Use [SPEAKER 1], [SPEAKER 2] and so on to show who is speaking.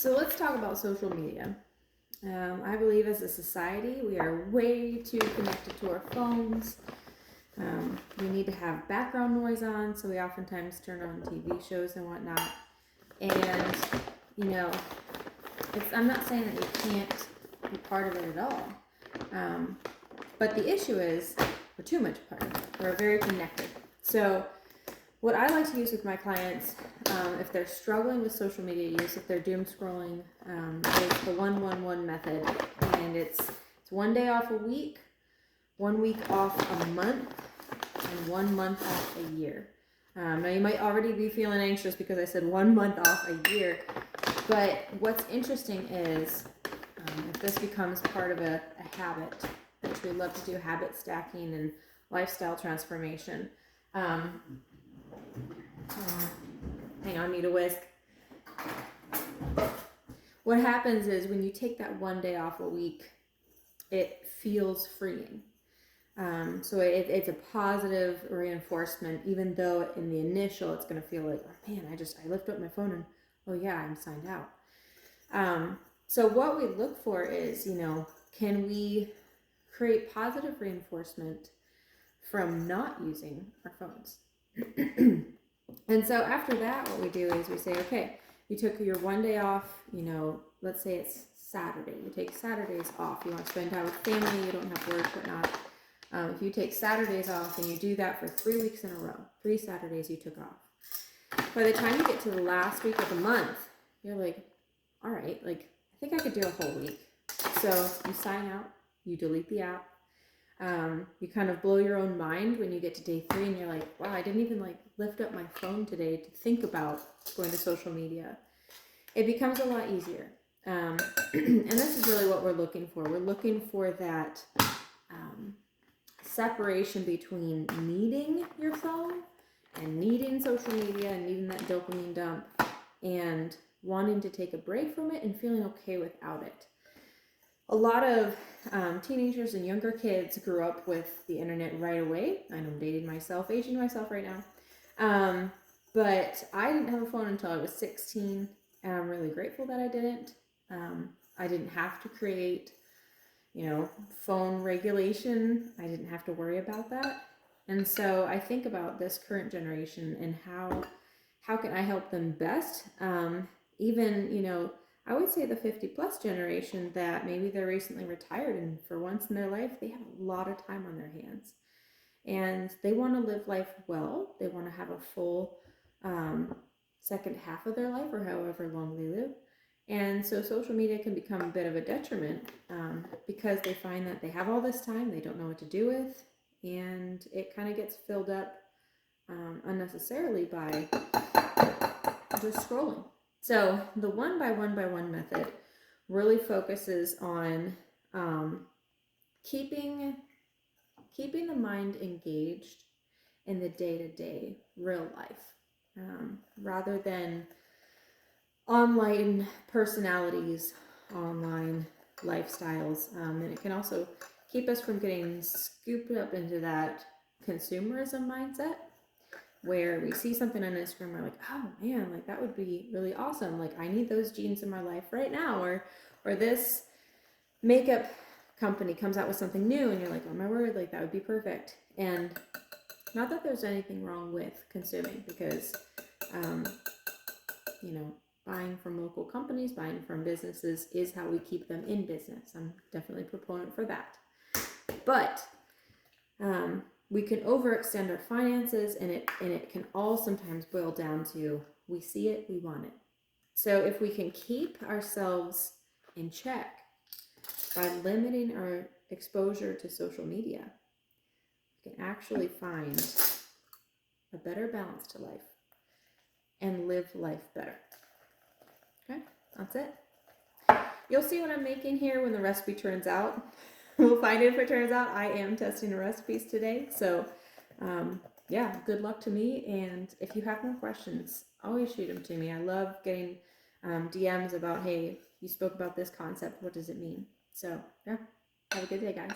[SPEAKER 1] So let's talk about social media. I believe as a society, we are way too connected to our phones. We need to have background noise on, so we oftentimes turn on TV shows and whatnot. And, you know, I'm not saying that you can't be part of it at all. But the issue is we're too much part of it. We're very connected. So what I like to use with my clients, if they're struggling with social media use, if they're doom scrolling, is the 1-1-1 method. And it's 1 day off a week, 1 week off a month, and 1 month off a year. Now you might already be feeling anxious because I said 1 month off a year. But what's interesting is if this becomes part of a habit, which we love to do habit stacking and lifestyle transformation. Hang on, need a whisk. What happens is when you take that 1 day off a week, it feels freeing. So it's a positive reinforcement, even though in the initial it's going to feel like, oh man, I lift up my phone and oh yeah, I'm signed out. So what we look for is, can we create positive reinforcement from not using our phones? And so after that, what we do is we say, okay, you took your 1 day off, let's say it's Saturday. You take Saturdays off. You want to spend time with family. You don't have work, whatnot. If you take Saturdays off and you do that for 3 weeks in a row, 3 Saturdays you took off. By the time you get to the last week of the month, you're like, all right, I think I could do a whole week. So you sign out, you delete the app. You kind of blow your own mind when you get to day 3 and you're like, wow, I didn't even lift up my phone today to think about going to social media. It becomes a lot easier. And this is really what we're looking for. We're looking for that separation between needing your phone and needing social media and needing that dopamine dump and wanting to take a break from it and feeling okay without it. A lot of teenagers and younger kids grew up with the internet right away. I know I'm aging myself right now. But I didn't have a phone until I was 16, and I'm really grateful that I didn't. I didn't have to create, phone regulation. I didn't have to worry about that. And so I think about this current generation and how can I help them best? Even, I would say the 50 plus generation that maybe they're recently retired and for once in their life, they have a lot of time on their hands and they want to live life well. They want to have a full second half of their life or however long they live. And so social media can become a bit of a detriment because they find that they have all this time, they don't know what to do with, and it kind of gets filled up unnecessarily by just scrolling. So the 1-by-1-by-1 method really focuses on keeping the mind engaged in the day-to-day real life rather than online personalities, online lifestyles. And it can also keep us from getting scooped up into that consumerism mindset where we see something on Instagram, we're like, oh man, that would be really awesome. I need those jeans in my life right now. Or this makeup company comes out with something new and you're like, oh my word, that would be perfect. And not that there's anything wrong with consuming because, buying from local companies, buying from businesses is how we keep them in business. I'm definitely a proponent for that. But, we can overextend our finances and it can all sometimes boil down to we see it, we want it. So if we can keep ourselves in check by limiting our exposure to social media, we can actually find a better balance to life and live life better. Okay, that's it. You'll see what I'm making here when the recipe turns out. We'll find it if it turns out. I am testing the recipes today. So, yeah, good luck to me. And if you have more questions, always shoot them to me. I love getting DMs about, hey, you spoke about this concept. What does it mean? So, yeah, have a good day, guys.